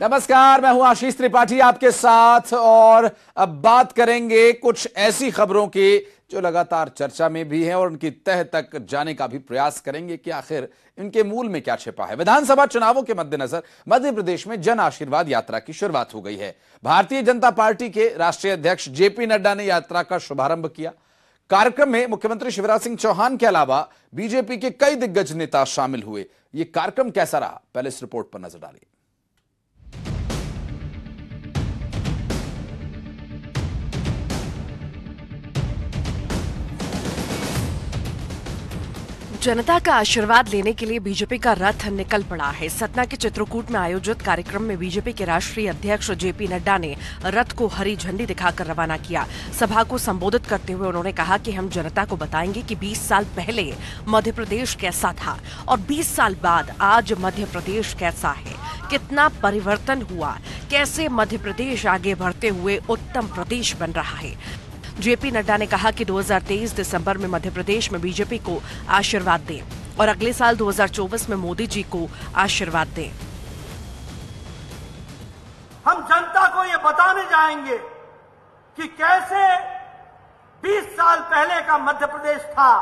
नमस्कार, मैं हूं आशीष त्रिपाठी आपके साथ और अब बात करेंगे कुछ ऐसी खबरों की जो लगातार चर्चा में भी हैं और उनकी तह तक जाने का भी प्रयास करेंगे कि आखिर इनके मूल में क्या छिपा है। विधानसभा चुनावों के मद्देनजर मध्य प्रदेश में जन आशीर्वाद यात्रा की शुरुआत हो गई है। भारतीय जनता पार्टी के राष्ट्रीय अध्यक्ष जेपी नड्डा ने यात्रा का शुभारंभ किया। कार्यक्रम में मुख्यमंत्री शिवराज सिंह चौहान के अलावा बीजेपी के कई दिग्गज नेता शामिल हुए। यह कार्यक्रम कैसा रहा, पहले इस रिपोर्ट पर नजर डालिए। जनता का आशीर्वाद लेने के लिए बीजेपी का रथ निकल पड़ा है। सतना के चित्रकूट में आयोजित कार्यक्रम में बीजेपी के राष्ट्रीय अध्यक्ष जेपी नड्डा ने रथ को हरी झंडी दिखाकर रवाना किया। सभा को संबोधित करते हुए उन्होंने कहा कि हम जनता को बताएंगे कि 20 साल पहले मध्य प्रदेश कैसा था और 20 साल बाद आज मध्य प्रदेश कैसा है, कितना परिवर्तन हुआ, कैसे मध्य प्रदेश आगे बढ़ते हुए उत्तम प्रदेश बन रहा है। जेपी नड्डा ने कहा कि 2023 दिसंबर में मध्य प्रदेश में बीजेपी को आशीर्वाद दें और अगले साल 2024 में मोदी जी को आशीर्वाद दें। हम जनता को ये बताने जाएंगे कि कैसे 20 साल पहले का मध्य प्रदेश था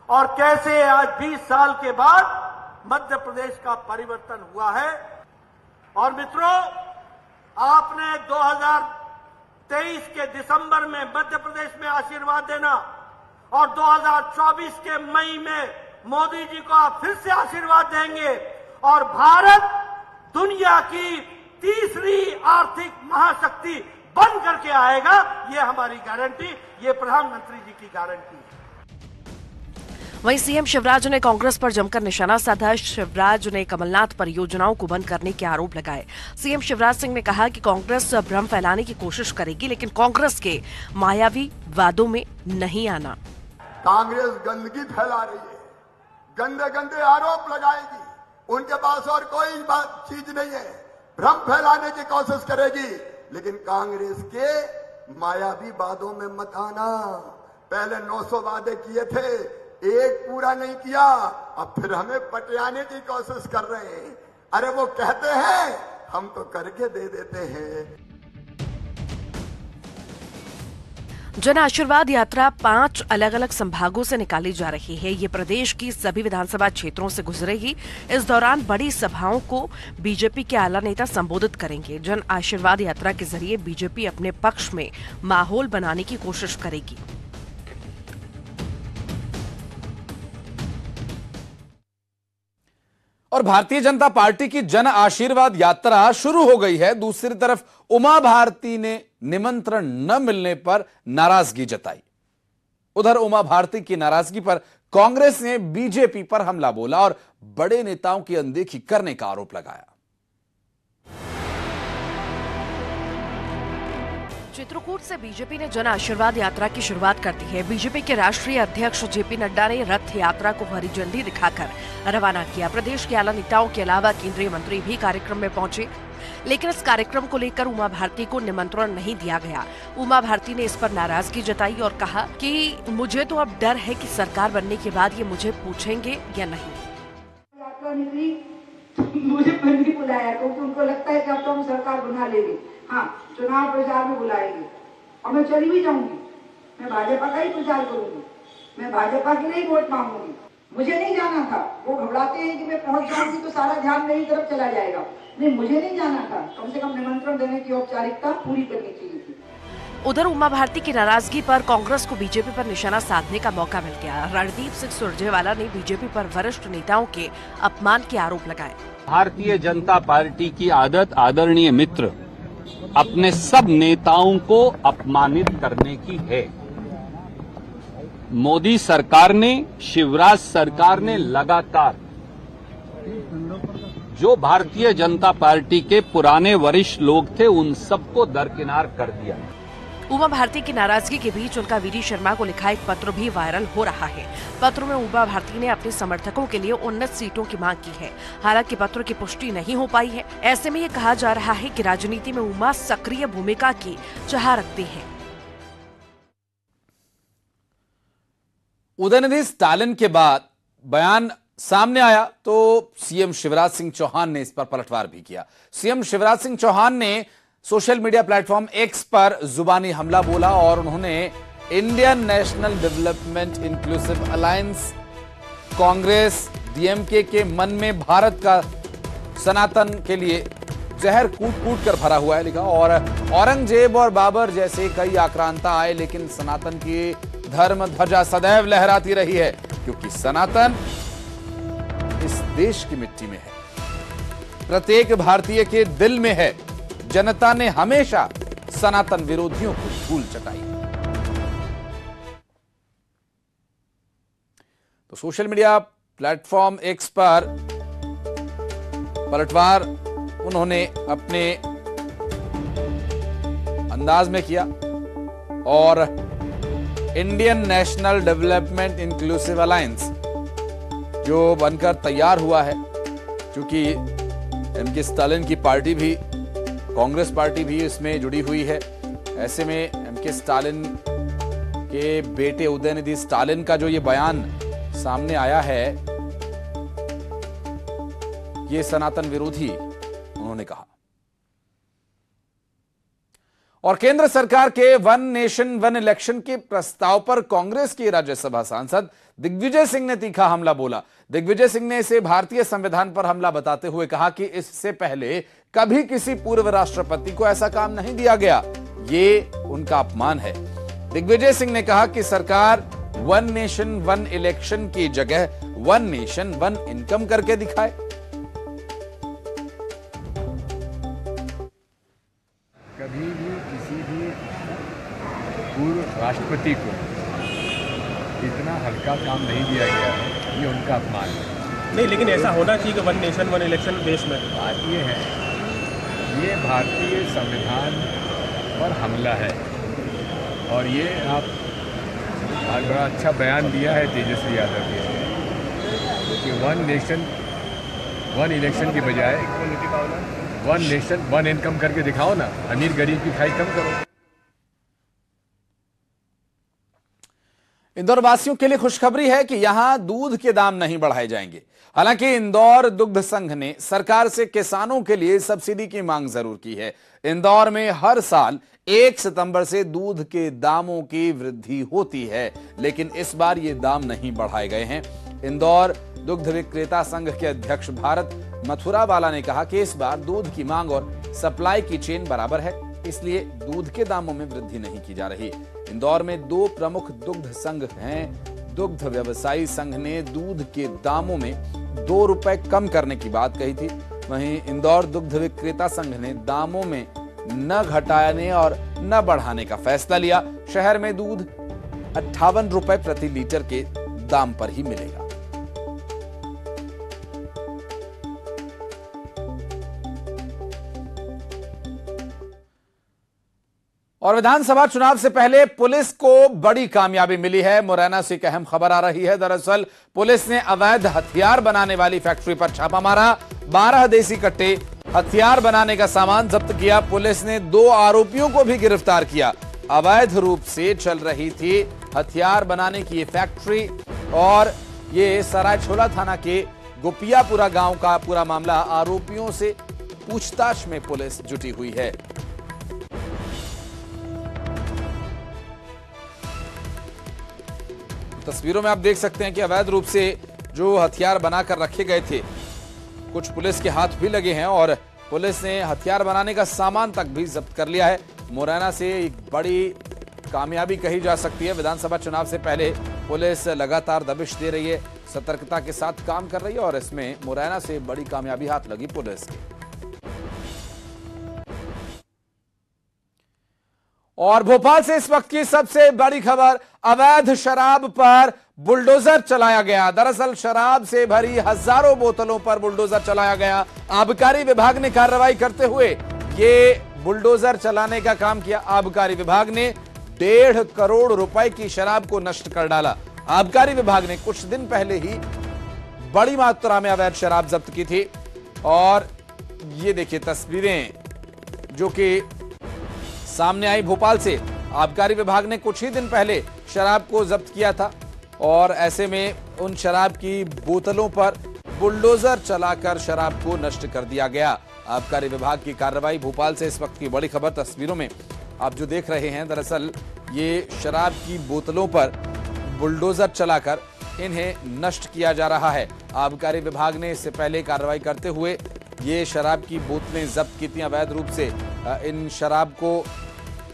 और कैसे आज 20 साल के बाद मध्य प्रदेश का परिवर्तन हुआ है। और मित्रों, आपने 2023 के दिसंबर में मध्य प्रदेश में आशीर्वाद देना और 2024 के मई में मोदी जी को आप फिर से आशीर्वाद देंगे और भारत दुनिया की तीसरी आर्थिक महाशक्ति बन करके आएगा। ये हमारी गारंटी, ये प्रधानमंत्री जी की गारंटी है। वहीं सीएम शिवराज ने कांग्रेस पर जमकर निशाना साधा। शिवराज ने कमलनाथ परियोजनाओं को बंद करने के आरोप लगाए। सीएम शिवराज सिंह ने कहा कि कांग्रेस भ्रम फैलाने की कोशिश करेगी, लेकिन कांग्रेस के मायावी वादों में नहीं आना। कांग्रेस गंदगी फैला रही है, गंदे गंदे आरोप लगाएगी, उनके पास और कोई चीज नहीं है, भ्रम फैलाने की कोशिश करेगी, लेकिन कांग्रेस के मायावी वादों में मत आना। पहले 900 वादे किए थे, एक पूरा नहीं किया, अब फिर हमें पटियाने की कोशिश कर रहे हैं। अरे वो कहते हैं, हम तो करके दे देते हैं। जन आशीर्वाद यात्रा 5 अलग अलग संभागों से निकाली जा रही है। ये प्रदेश की सभी विधानसभा क्षेत्रों से गुजरेगी। इस दौरान बड़ी सभाओं को बीजेपी के आला नेता संबोधित करेंगे। जन आशीर्वाद यात्रा के जरिए बीजेपी अपने पक्ष में माहौल बनाने की कोशिश करेगी। और भारतीय जनता पार्टी की जन आशीर्वाद यात्रा शुरू हो गई है। दूसरी तरफ उमा भारती ने निमंत्रण न मिलने पर नाराजगी जताई। उधर उमा भारती की नाराजगी पर कांग्रेस ने बीजेपी पर हमला बोला और बड़े नेताओं की अनदेखी करने का आरोप लगाया। चित्रकूट से बीजेपी ने जन आशीर्वाद यात्रा की शुरुआत कर दी है। बीजेपी के राष्ट्रीय अध्यक्ष जेपी नड्डा ने रथ यात्रा को हरी झंडी दिखाकर रवाना किया। प्रदेश के आला नेताओं के अलावा केंद्रीय मंत्री भी कार्यक्रम में पहुंचे, लेकिन इस कार्यक्रम को लेकर उमा भारती को निमंत्रण नहीं दिया गया। उमा भारती ने इस पर नाराजगी जताई और कहा कि मुझे तो अब डर है कि सरकार बनने के बाद ये मुझे पूछेंगे या नहीं। मुझे फिर नहीं बुलाया क्योंकि उनको लगता है कि अब तो हम सरकार बना लेंगे। हाँ, चुनाव प्रचार में बुलाएंगे और मैं चली भी जाऊंगी। मैं भाजपा का ही प्रचार करूंगी, मैं भाजपा के लिए वोट मांगूंगी। मुझे नहीं जाना था। वो घबराते हैं कि मैं पहुंच जाऊंगी तो सारा ध्यान मेरी तरफ चला जाएगा। नहीं, मुझे नहीं जाना था। कम से कम निमंत्रण देने की औपचारिकता पूरी करनी चाहिए थी। उधर उमा भारती की नाराजगी पर कांग्रेस को बीजेपी पर निशाना साधने का मौका मिल गया। रणदीप सिंह सुरजेवाला ने बीजेपी पर वरिष्ठ नेताओं के अपमान के आरोप लगाए। भारतीय जनता पार्टी की आदत आदरणीय मित्र अपने सब नेताओं को अपमानित करने की है। मोदी सरकार ने, शिवराज सरकार ने लगातार जो भारतीय जनता पार्टी के पुराने वरिष्ठ लोग थे उन सबको दरकिनार कर दिया। उमा भारती की नाराजगी के बीच उनका वीडी शर्मा को लिखा एक पत्र भी वायरल हो रहा है। पत्र में उमा भारती ने अपने समर्थकों के लिए 19 सीटों की मांग की है। हालांकि पत्र की पुष्टि नहीं हो पाई है। ऐसे में ये कहा जा रहा है कि राजनीति में उमा सक्रिय भूमिका की चाह रखती है। उदयनिधि स्टालिन के बाद बयान सामने आया तो सीएम शिवराज सिंह चौहान ने इस पर पलटवार भी किया। सीएम शिवराज सिंह चौहान ने सोशल मीडिया प्लेटफॉर्म एक्स पर जुबानी हमला बोला और उन्होंने Indian national development inclusive alliance, Congress, DMK के मन में भारत का सनातन के लिए जहर कूट कूट कर भरा हुआ है, लिखा। और औरंगजेब और बाबर जैसे कई आक्रांता आए लेकिन सनातन की धर्म ध्वजा सदैव लहराती रही है, क्योंकि सनातन इस देश की मिट्टी में है, प्रत्येक भारतीय के दिल में है। जनता ने हमेशा सनातन विरोधियों को धूल चटाई। तो सोशल मीडिया प्लेटफॉर्म एक्स पर पलटवार उन्होंने अपने अंदाज में किया और Indian national development inclusive alliance जो बनकर तैयार हुआ है, क्योंकि एमके स्टालिन की पार्टी भी, कांग्रेस पार्टी भी इसमें जुड़ी हुई है। ऐसे में एमके स्टालिन के बेटे उदयनिधि स्टालिन का जो ये बयान सामने आया है, ये सनातन विरोधी उन्होंने कहा। और केंद्र सरकार के वन नेशन वन इलेक्शन के प्रस्ताव पर कांग्रेस के राज्यसभा सांसद दिग्विजय सिंह ने तीखा हमला बोला। दिग्विजय सिंह ने इसे भारतीय संविधान पर हमला बताते हुए कहा कि इससे पहले कभी किसी पूर्व राष्ट्रपति को ऐसा काम नहीं दिया गया, ये उनका अपमान है। दिग्विजय सिंह ने कहा कि सरकार वन नेशन वन इलेक्शन की जगह वन नेशन वन इनकम करके दिखाए। कभी भी किसी भी पूर्व राष्ट्रपति को इतना हल्का काम नहीं दिया गया है, ये उनका अपमान है। नहीं, लेकिन ऐसा होना चाहिए कि वन नेशन वन इलेक्शन देश में। बात ये है, ये भारतीय संविधान पर हमला है। और ये आप आज बड़ा अच्छा बयान दिया है तेजस्वी यादव के कि वन नेशन वन इलेक्शन की बजाय वन नेशन वन इनकम करके दिखाओ ना, अमीर गरीब की खाई कम करो। इंदौर वासियों के लिए खुशखबरी है कि यहां दूध के दाम नहीं बढ़ाए जाएंगे। हालांकि इंदौर दुग्ध संघ ने सरकार से किसानों के लिए सब्सिडी की मांग जरूर की है। इंदौर में हर साल 1 सितंबर से दूध के दामों की वृद्धि होती है, लेकिन इस बार ये दाम नहीं बढ़ाए गए हैं। इंदौर दुग्ध विक्रेता संघ के अध्यक्ष भारत मथुरावाला ने कहा कि इस बार दूध की मांग और सप्लाई की चेन बराबर है, इसलिए दूध के दामों में वृद्धि नहीं की जा रही। इंदौर में 2 प्रमुख दुग्ध संघ हैं। दुग्ध व्यवसायी संघ ने दूध के दामों में 2 रुपए कम करने की बात कही थी। वहीं इंदौर दुग्ध विक्रेता संघ ने दामों में न घटाने और न बढ़ाने का फैसला लिया। शहर में दूध 58 रुपए प्रति लीटर के दाम पर ही मिलेगा। और विधानसभा चुनाव से पहले पुलिस को बड़ी कामयाबी मिली है। मुरैना से एक अहम खबर आ रही है। दरअसल पुलिस ने अवैध हथियार बनाने वाली फैक्ट्री पर छापा मारा। 12 देसी कट्टे हथियार बनाने का सामान जब्त किया। पुलिस ने 2 आरोपियों को भी गिरफ्तार किया। अवैध रूप से चल रही थी हथियार बनाने की ये फैक्ट्री और ये सरायछोला थाना के गोपियापुरा गांव का पूरा मामला। आरोपियों से पूछताछ में पुलिस जुटी हुई है। तस्वीरों में आप देख सकते हैं कि अवैध रूप से जो हथियार बनाकर रखे गए थे, कुछ पुलिस के हाथ भी लगे हैं और पुलिस ने हथियार बनाने का सामान तक भी जब्त कर लिया है। मुरैना से एक बड़ी कामयाबी कही जा सकती है। विधानसभा चुनाव से पहले पुलिस लगातार दबिश दे रही है, सतर्कता के साथ काम कर रही है और इसमें मुरैना से बड़ी कामयाबी हाथ लगी पुलिस की। और भोपाल से इस वक्त की सबसे बड़ी खबर, अवैध शराब पर बुलडोजर चलाया गया। दरअसल शराब से भरी हजारों बोतलों पर बुलडोजर चलाया गया। आबकारी विभाग ने कार्रवाई करते हुए ये बुलडोजर चलाने का काम किया। आबकारी विभाग ने 1.5 करोड़ रुपए की शराब को नष्ट कर डाला। आबकारी विभाग ने कुछ दिन पहले ही बड़ी मात्रा में अवैध शराब जब्त की थी और ये देखिए तस्वीरें जो कि सामने आई भोपाल से। आबकारी विभाग ने कुछ ही दिन पहले शराब को जब्त किया था और ऐसे में उन शराब की बोतलों पर बुलडोजर चलाकर शराब को नष्ट कर दिया गया। आबकारी विभाग की कार्रवाई। भोपाल से इस वक्त की बड़ी खबर तस्वीरों में आप जो देख रहे हैं, दरअसल ये शराब की बोतलों पर बुलडोजर चलाकर इन्हें नष्ट किया जा रहा है। आबकारी विभाग ने इससे पहले कार्रवाई करते हुए ये शराब की बोतलें जब्त की थी। अवैध रूप से इन शराब को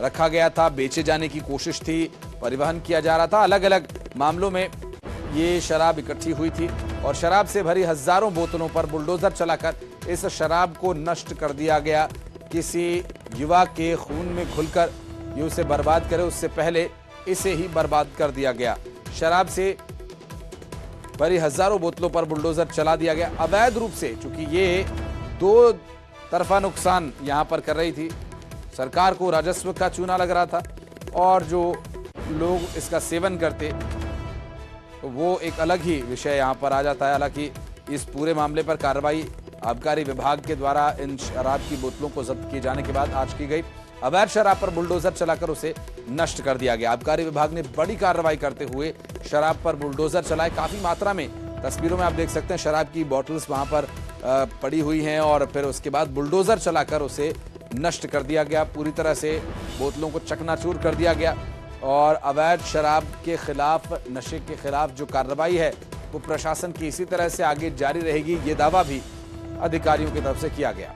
रखा गया था, बेचे जाने की कोशिश थी, परिवहन किया जा रहा था। अलग अलग मामलों में ये शराब इकट्ठी हुई थी और शराब से भरी हजारों बोतलों पर बुलडोजर चलाकर इस शराब को नष्ट कर दिया गया। किसी युवा के खून में घुलकर ये उसे बर्बाद करे उससे पहले इसे ही बर्बाद कर दिया गया। शराब से भरी हजारों बोतलों पर बुलडोजर चला दिया गया अवैध रूप से, चूंकि ये दो तरफा नुकसान यहां पर कर रही थी। सरकार को राजस्व का चूना लग रहा था और जो लोग इसका सेवन करते वो एक अलग ही विषय यहां पर आ जाता है। हालांकि इस पूरे मामले पर कार्रवाई आबकारी विभाग के द्वारा इन शराब की बोतलों को जब्त किए जाने के बाद आज की गई। अवैध शराब पर बुलडोजर चलाकर उसे नष्ट कर दिया गया। आबकारी विभाग ने बड़ी कार्रवाई करते हुए शराब पर बुलडोजर चलाए। काफी मात्रा में तस्वीरों में आप देख सकते हैं शराब की बॉटल्स वहां पर पड़ी हुई हैं और फिर उसके बाद बुलडोजर चलाकर उसे नष्ट कर दिया गया। पूरी तरह से बोतलों को चकनाचूर कर दिया गया और अवैध शराब के खिलाफ, नशे के खिलाफ जो कार्रवाई है वो प्रशासन की इसी तरह से आगे जारी रहेगी, ये दावा भी अधिकारियों की तरफ से किया गया।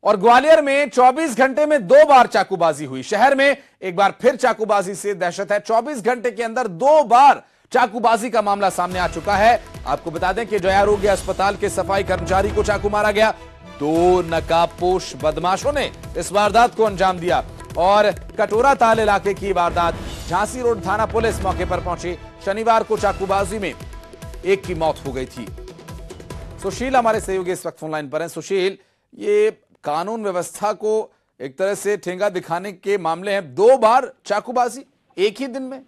और ग्वालियर में 24 घंटे में 2 बार चाकूबाजी हुई। शहर में एक बार फिर चाकूबाजी से दहशत है। 24 घंटे के अंदर 2 बार चाकूबाजी का मामला सामने आ चुका है। आपको बता दें कि जय आरोग्य अस्पताल के सफाई कर्मचारी को चाकू मारा गया। 2 नकाबपोश बदमाशों ने इस वारदात को अंजाम दिया और कटोरा ताल इलाके की वारदात। झांसी रोड थाना पुलिस मौके पर पहुंची। शनिवार को चाकूबाजी में एक की मौत हो गई थी। सुशील हमारे सहयोगी इस वक्त फोन लाइन पर हैं। सुशील, ये कानून व्यवस्था को एक तरह से ठेंगा दिखाने के मामले हैं। 2 बार चाकूबाजी एक ही दिन में।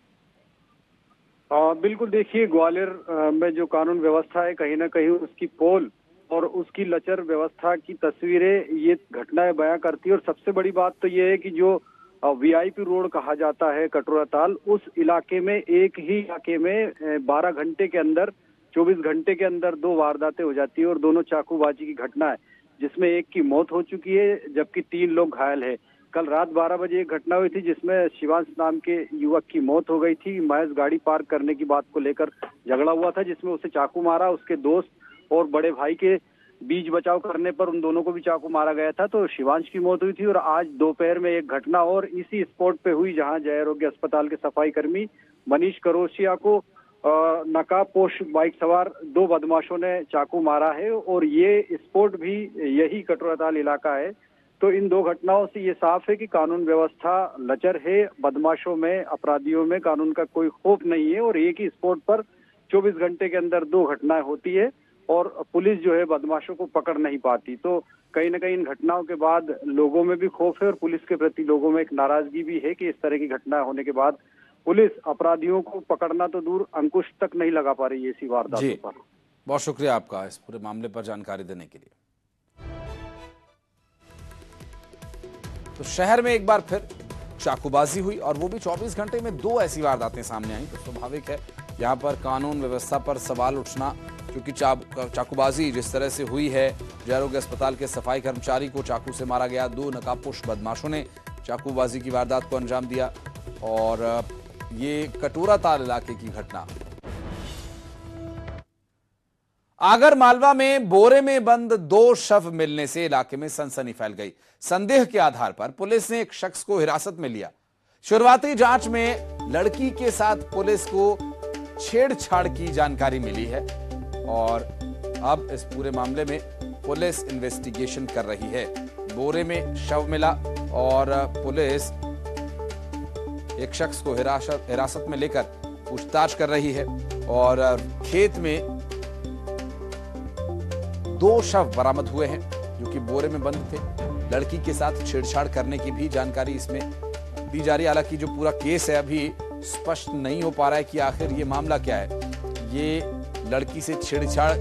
बिल्कुल, देखिए ग्वालियर में जो कानून व्यवस्था है कहीं ना कहीं उसकी पोल और उसकी लचर व्यवस्था की तस्वीरें ये घटनाएं बयां करती है। और सबसे बड़ी बात तो ये है कि जो वीआईपी रोड कहा जाता है कटोरा ताल, उस इलाके में एक ही इलाके में 12 घंटे के अंदर 24 घंटे के अंदर 2 वारदातें हो जाती है और दोनों चाकूबाजी की घटना है, जिसमें एक की मौत हो चुकी है जबकि 3 लोग घायल है। कल रात 12 बजे एक घटना हुई थी जिसमें शिवांश नाम के युवक की मौत हो गई थी। महज गाड़ी पार्क करने की बात को लेकर झगड़ा हुआ था जिसमें उसे चाकू मारा। उसके दोस्त और बड़े भाई के बीच बचाव करने पर उन दोनों को भी चाकू मारा गया था। तो शिवांश की मौत हुई थी और आज दोपहर में एक घटना और इसी स्पॉट पे हुई जहां जय आरोग्य अस्पताल के सफाई कर्मी मनीष करोशिया को नकाबपोश बाइक सवार 2 बदमाशों ने चाकू मारा है और ये स्पॉट भी यही कटोरा ताल इलाका है। तो इन 2 घटनाओं से ये साफ है कि कानून व्यवस्था लचर है। बदमाशों में, अपराधियों में कानून का कोई खौफ नहीं है और एक ही स्पॉट पर 24 घंटे के अंदर 2 घटनाएं होती है और पुलिस जो है बदमाशों को पकड़ नहीं पाती। तो कहीं ना कहीं इन घटनाओं के बाद लोगों में भी खौफ है और पुलिस के प्रति लोगों में एक नाराजगी भी है कि इस तरह की घटनाएं होने के बाद पुलिस अपराधियों को पकड़ना तो दूर, अंकुश तक नहीं लगा पा रही है इसी वारदातों पर। बहुत शुक्रिया आपका इस पूरे मामले पर जानकारी देने के लिए। तो शहर में एक बार फिर चाकूबाजी हुई और वो भी 24 घंटे में 2 ऐसी वारदातें सामने आई। तो स्वाभाविक है यहाँ पर कानून व्यवस्था पर सवाल उठना, क्योंकि चाकूबाजी जिस तरह से हुई है, जय आरोग्य अस्पताल के सफाई कर्मचारी को चाकू से मारा गया। 2 नकाबपोश बदमाशों ने चाकूबाजी की वारदात को अंजाम दिया और ये कटोरा ताल इलाके की घटना। आगर मालवा में बोरे में बंद 2 शव मिलने से इलाके में सनसनी फैल गई। संदेह के आधार पर पुलिस ने एक शख्स को हिरासत में लिया। शुरुआती जांच में लड़की के साथ पुलिस को छेड़छाड़ की जानकारी मिली है और अब इस पूरे मामले में पुलिस इन्वेस्टिगेशन कर रही है। बोरे में शव मिला और पुलिस एक शख्स को हिरासत में लेकर पूछताछ कर रही है और खेत में 2 शव बरामद हुए हैं जो कि बोरे में बंद थे। लड़की के साथ छेड़छाड़ करने की भी जानकारी इसमें दी जा रही है। हालांकि जो पूरा केस है अभी स्पष्ट नहीं हो पा रहा है कि आखिर ये मामला क्या है। ये लड़की से छेड़छाड़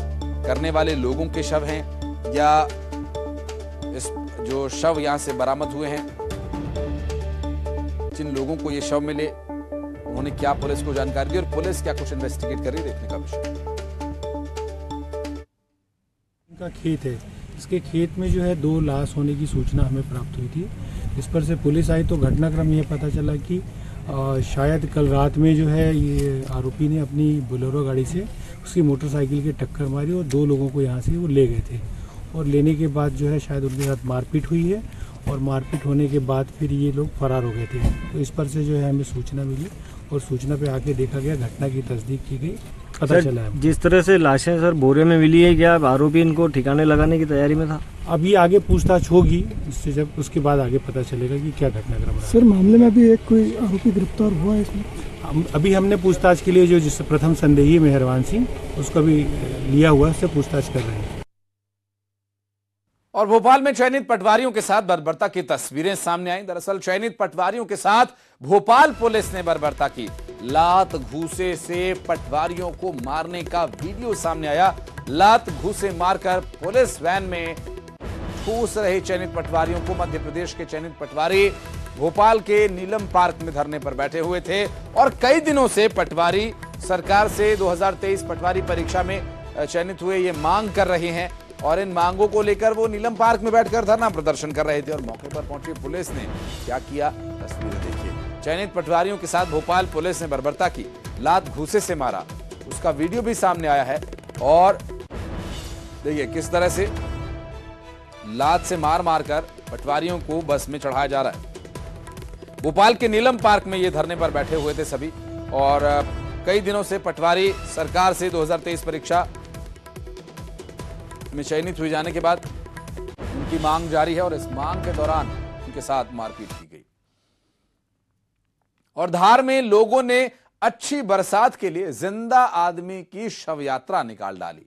करने वाले लोगों के शव हैं या इस जो शव यहां से बरामद हुए हैं, जिन लोगों को ये शव मिले उन्होंने क्या पुलिस को जानकारी दी और पुलिस क्या कुछ इन्वेस्टिगेट कर रही, देखने का विषय। का खेत है, इसके खेत में जो है 2 लाश होने की सूचना हमें प्राप्त हुई थी। इस पर से पुलिस आई तो घटनाक्रम ये पता चला कि शायद कल रात में जो है ये आरोपी ने अपनी बोलेरो गाड़ी से उसकी मोटरसाइकिल की टक्कर मारी और 2 लोगों को यहाँ से वो ले गए थे। और लेने के बाद जो है शायद उनके साथ मारपीट हुई है और मारपीट होने के बाद फिर ये लोग फरार हो गए थे। तो इस पर से जो है हमें सूचना मिली और सूचना पे आके देखा गया, घटना की तस्दीक की गई, पता चला है। जिस तरह से लाशें सर बोरे में मिली है, क्या आरोपी इनको ठिकाने लगाने की तैयारी में था? अभी आगे पूछताछ होगी इससे, जब उसके बाद आगे पता चलेगा कि क्या घटनाक्रम रहा। सर मामले में अभी एक कोई आरोपी गिरफ्तार हुआ है इसमें? अभी हमने पूछताछ के लिए जो जिस प्रथम संदेही मेहरबान सिंह, उसको अभी लिया हुआ, उससे पूछताछ कर रहे हैं। और भोपाल में चयनित पटवारियों के साथ बर्बरता की तस्वीरें सामने आई। दरअसल चयनित पटवारियों के साथ भोपाल पुलिस ने बर्बरता की। लात घूसे से पटवारियों को मारने का वीडियो सामने आया। लात घूसे मारकर पुलिस वैन में ठूस रहे चयनित पटवारियों को। मध्य प्रदेश के चयनित पटवारी भोपाल के नीलम पार्क में धरने पर बैठे हुए थे और कई दिनों से पटवारी सरकार से 2023 पटवारी परीक्षा में चयनित हुए ये मांग कर रहे हैं और इन मांगों को लेकर वो नीलम पार्क में बैठकर धरना प्रदर्शन कर रहे थे। और मौके पर पहुंची पुलिस ने क्या किया, तस्वीरें देखिए। चयनित पटवारियों के साथ भोपाल पुलिस ने बर्बरता की, लात घूसे से मारा, उसका वीडियो भी सामने आया है। और देखिए किस तरह से लात से मार मारकर पटवारियों को बस में चढ़ाया जा रहा है। भोपाल के नीलम पार्क में ये धरने पर बैठे हुए थे सभी और कई दिनों से पटवारी सरकार से 2023 परीक्षा में चयनित हुए जाने के बाद उनकी मांग जारी है और इस मांग के दौरान उनके साथ मारपीट की गई। और धार में लोगों ने अच्छी बरसात के लिए जिंदा आदमी की शव यात्रा निकाल डाली।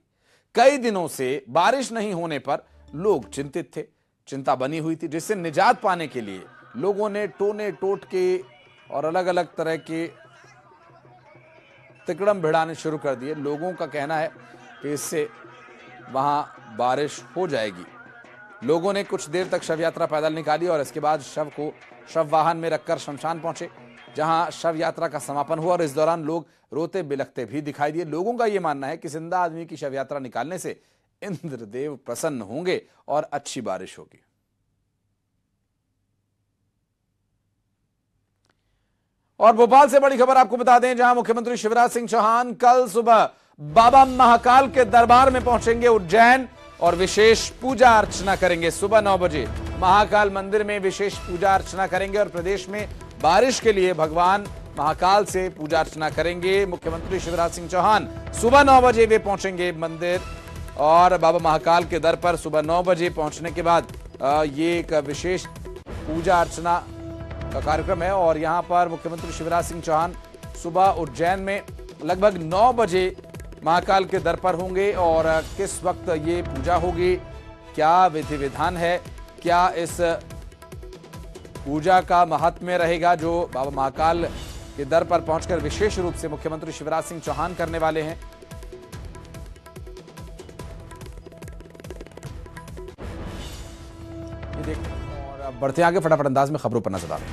कई दिनों से बारिश नहीं होने पर लोग चिंतित थे, चिंता बनी हुई थी, जिससे निजात पाने के लिए लोगों ने टोने टोटके और अलग अलग तरह के तिकड़म भिड़ाने शुरू कर दिए। लोगों का कहना है कि इससे वहां बारिश हो जाएगी। लोगों ने कुछ देर तक शव यात्रा पैदल निकाली और इसके बाद शव को शव वाहन में रखकर शमशान पहुंचे, जहां शव यात्रा का समापन हुआ। और इस दौरान लोग रोते बिलखते भी दिखाई दिए। लोगों का यह मानना है कि जिंदा आदमी की शव यात्रा निकालने से इंद्रदेव प्रसन्न होंगे और अच्छी बारिश होगी। और भोपाल से बड़ी खबर आपको बता दें, जहां मुख्यमंत्री शिवराज सिंह चौहान कल सुबह बाबा महाकाल के दरबार में पहुंचेंगे उज्जैन और विशेष पूजा अर्चना करेंगे। सुबह 9 बजे महाकाल मंदिर में विशेष पूजा अर्चना करेंगे और प्रदेश में बारिश के लिए भगवान महाकाल से पूजा अर्चना करेंगे। मुख्यमंत्री शिवराज सिंह चौहान सुबह 9 बजे वे पहुंचेंगे मंदिर और बाबा महाकाल के दर पर सुबह 9 बजे पहुंचने के बाद ये एक विशेष पूजा अर्चना का कार्यक्रम है। और यहां पर मुख्यमंत्री शिवराज सिंह चौहान सुबह उज्जैन में लगभग 9 बजे महाकाल के दर पर होंगे। और किस वक्त ये पूजा होगी, क्या विधि विधान है, क्या इस पूजा का महात्म्य रहेगा जो बाबा महाकाल के दर पर पहुंचकर विशेष रूप से मुख्यमंत्री शिवराज सिंह चौहान करने वाले हैं। ये देखते हैं और अब बढ़ते आगे फटाफट अंदाज में खबरों पर नजर डालें।